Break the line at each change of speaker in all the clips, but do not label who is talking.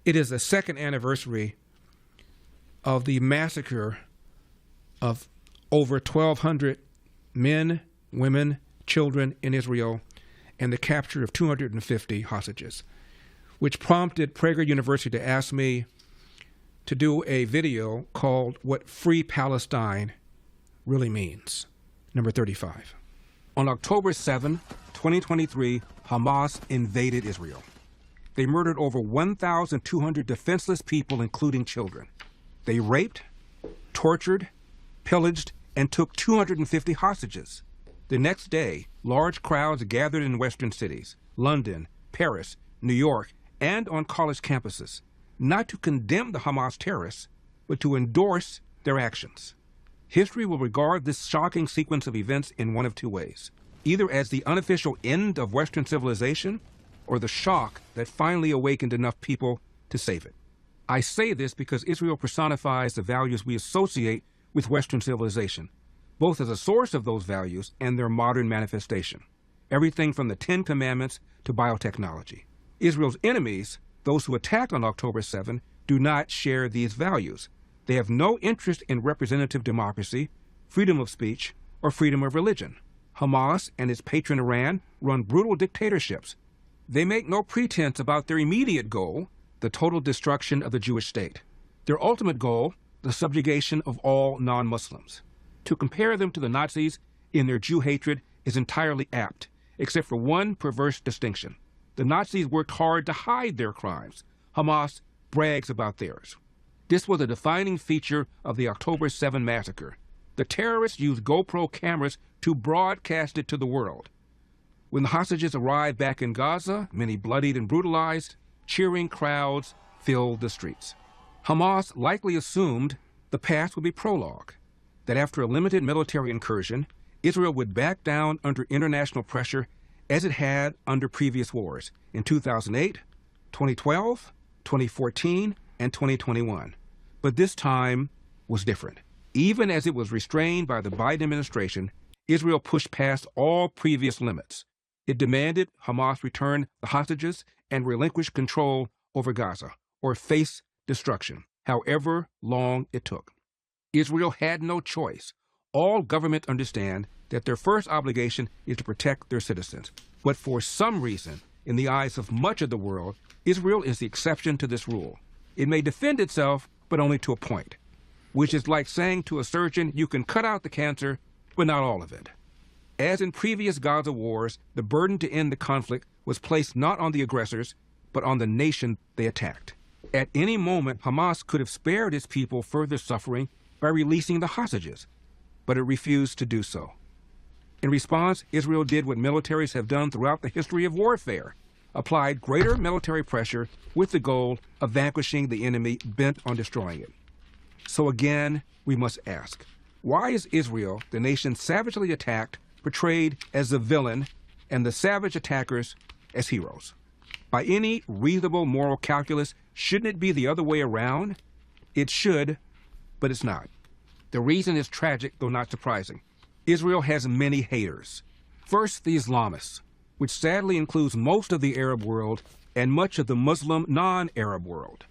It is the second anniversary of the massacre of over 1,200 men, women, children in Israel and the capture of 250 hostages, which prompted Prager University to ask me to do a video called What Free Palestine Really Means, number 35. On October 7, 2023, Hamas invaded Israel. They murdered over 1,200 defenseless people, including children. They raped, tortured, pillaged, and took 250 hostages. The next day, large crowds gathered in Western cities, London, Paris, New York, and on college campuses, not to condemn the Hamas terrorists, but to endorse their actions. History will regard this shocking sequence of events in one of two ways, either as the unofficial end of Western civilization or the shock that finally awakened enough people to save it. I say this because Israel personifies the values we associate with Western civilization, both as a source of those values and their modern manifestation. Everything from the Ten Commandments to biotechnology. Israel's enemies, those who attacked on October 7, do not share these values. They have no interest in representative democracy, freedom of speech, or freedom of religion. Hamas and its patron Iran run brutal dictatorships. They make no pretense about their immediate goal, the total destruction of the Jewish state. Their ultimate goal, the subjugation of all non-Muslims. To compare them to the Nazis in their Jew hatred is entirely apt, except for one perverse distinction. The Nazis worked hard to hide their crimes. Hamas brags about theirs. This was a defining feature of the October 7 massacre. The terrorists used GoPro cameras to broadcast it to the world. When the hostages arrived back in Gaza, many bloodied and brutalized, cheering crowds filled the streets. Hamas likely assumed the past would be prologue, that after a limited military incursion, Israel would back down under international pressure as it had under previous wars in 2008, 2012, 2014, and 2021. But this time was different. Even as it was restrained by the Biden administration, Israel pushed past all previous limits. It demanded Hamas return the hostages and relinquish control over Gaza, or face destruction, however long it took. Israel had no choice. All governments understand that their first obligation is to protect their citizens. But for some reason, in the eyes of much of the world, Israel is the exception to this rule. It may defend itself, but only to a point, which is like saying to a surgeon, you can cut out the cancer, but not all of it. As in previous Gaza wars, the burden to end the conflict was placed not on the aggressors, but on the nation they attacked. At any moment, Hamas could have spared its people further suffering by releasing the hostages, but it refused to do so. In response, Israel did what militaries have done throughout the history of warfare, applied greater military pressure with the goal of vanquishing the enemy bent on destroying it. So again, we must ask, why is Israel, the nation savagely attacked, portrayed as the villain and the savage attackers as heroes? By any reasonable moral calculus, shouldn't it be the other way around? It should, but it's not. The reason is tragic, though not surprising. Israel has many haters. First, the Islamists, which sadly includes most of the Arab world and much of the Muslim non-Arab world.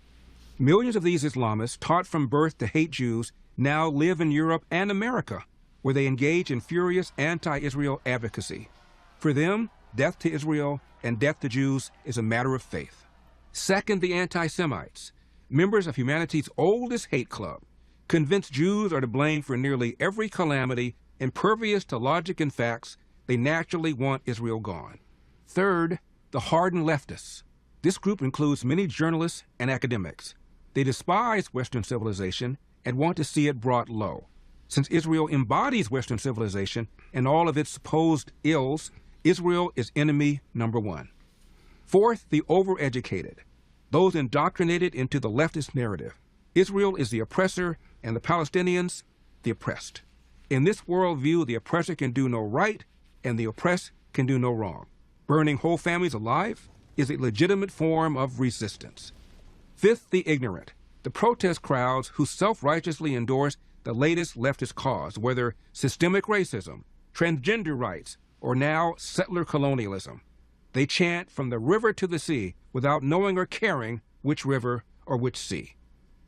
Millions of these Islamists, taught from birth to hate Jews, now live in Europe and America, where they engage in furious anti-Israel advocacy. For them, death to Israel and death to Jews is a matter of faith. Second, the anti-Semites, members of humanity's oldest hate club, convinced Jews are to blame for nearly every calamity, impervious to logic and facts. They naturally want Israel gone. Third, the hardened leftists. This group includes many journalists and academics. They despise Western civilization and want to see it brought low. Since Israel embodies Western civilization and all of its supposed ills, Israel is enemy number one. Fourth, the overeducated, those indoctrinated into the leftist narrative. Israel is the oppressor and the Palestinians, the oppressed. In this worldview, the oppressor can do no right and the oppressed can do no wrong. Burning whole families alive is a legitimate form of resistance. Fifth, the ignorant, the protest crowds who self-righteously endorse the latest leftist cause, whether systemic racism, transgender rights, or now settler colonialism. They chant from the river to the sea without knowing or caring which river, or which sea.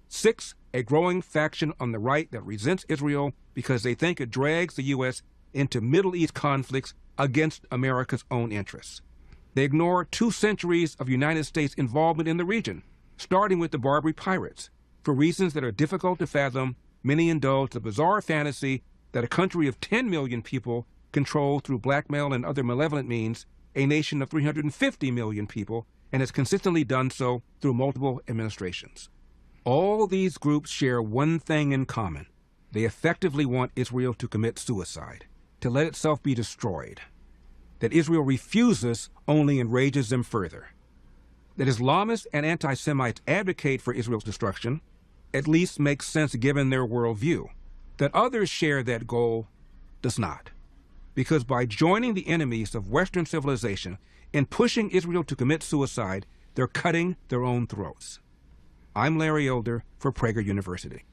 6, a growing faction on the right that resents Israel because they think it drags the U.S. into Middle East conflicts against America's own interests. They ignore 2 centuries of United States involvement in the region, starting with the Barbary pirates. For reasons that are difficult to fathom, many indulge the bizarre fantasy that a country of 10 million people controls through blackmail and other malevolent means a nation of 350 million people, and has consistently done so through multiple administrations. All these groups share one thing in common. They effectively want Israel to commit suicide, to let itself be destroyed. That Israel refuses only enrages them further. That Islamists and anti-Semites advocate for Israel's destruction at least makes sense given their worldview. That others share that goal does not. Because by joining the enemies of Western civilization in pushing Israel to commit suicide, they're cutting their own throats. I'm Larry Elder for Prager University.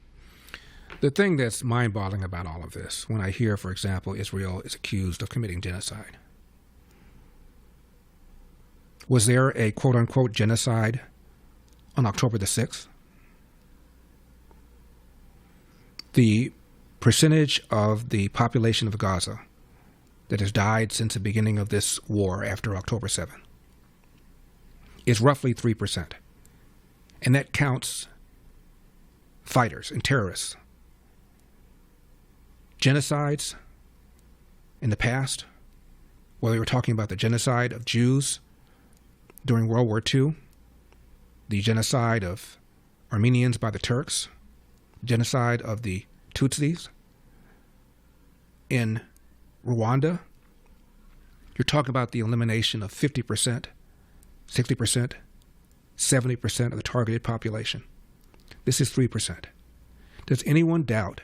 The thing that's mind-boggling about all of this, when I hear, for example, Israel is accused of committing genocide. Was there a quote-unquote genocide on October the 6th? The percentage of the population of Gaza that has died since the beginning of this war after October 7 is roughly 3%. And that counts fighters and terrorists. Genocides in the past, whether we're talking about the genocide of Jews during World War II, the genocide of Armenians by the Turks, genocide of the Tutsis in Rwanda, you're talking about the elimination of 50%, 60%, 70% of the targeted population. This is 3%. Does anyone doubt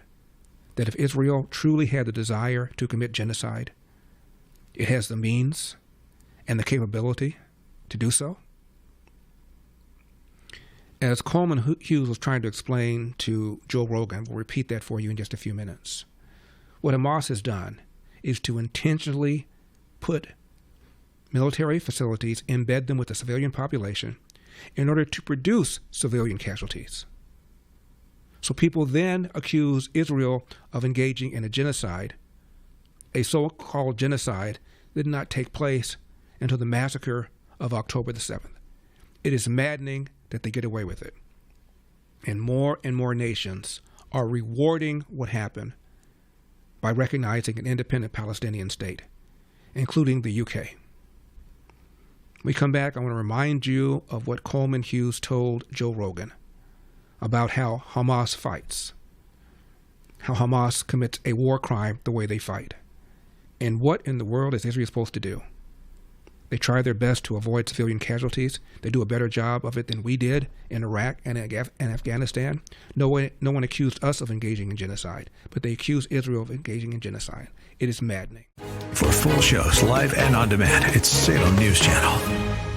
that if Israel truly had the desire to commit genocide, it has the means and the capability to do so? As Coleman Hughes was trying to explain to Joe Rogan, we'll repeat that for you in just a few minutes. What Hamas has done is to intentionally put military facilities, embed them with the civilian population in order to produce civilian casualties. So people then accuse Israel of engaging in a genocide, a so-called genocide that did not take place until the massacre of October the 7th. It is maddening that they get away with it. And more nations are rewarding what happened by recognizing an independent Palestinian state, including the UK. When we come back, I want to remind you of what Coleman Hughes told Joe Rogan about how Hamas fights, how Hamas commits a war crime the way they fight. And what in the world is Israel supposed to do? They try their best to avoid civilian casualties. They do a better job of it than we did in Iraq and Afghanistan. No one accused us of engaging in genocide, but they accuse Israel of engaging in genocide. It is maddening.
For full shows, live and on demand, it's Salem News Channel.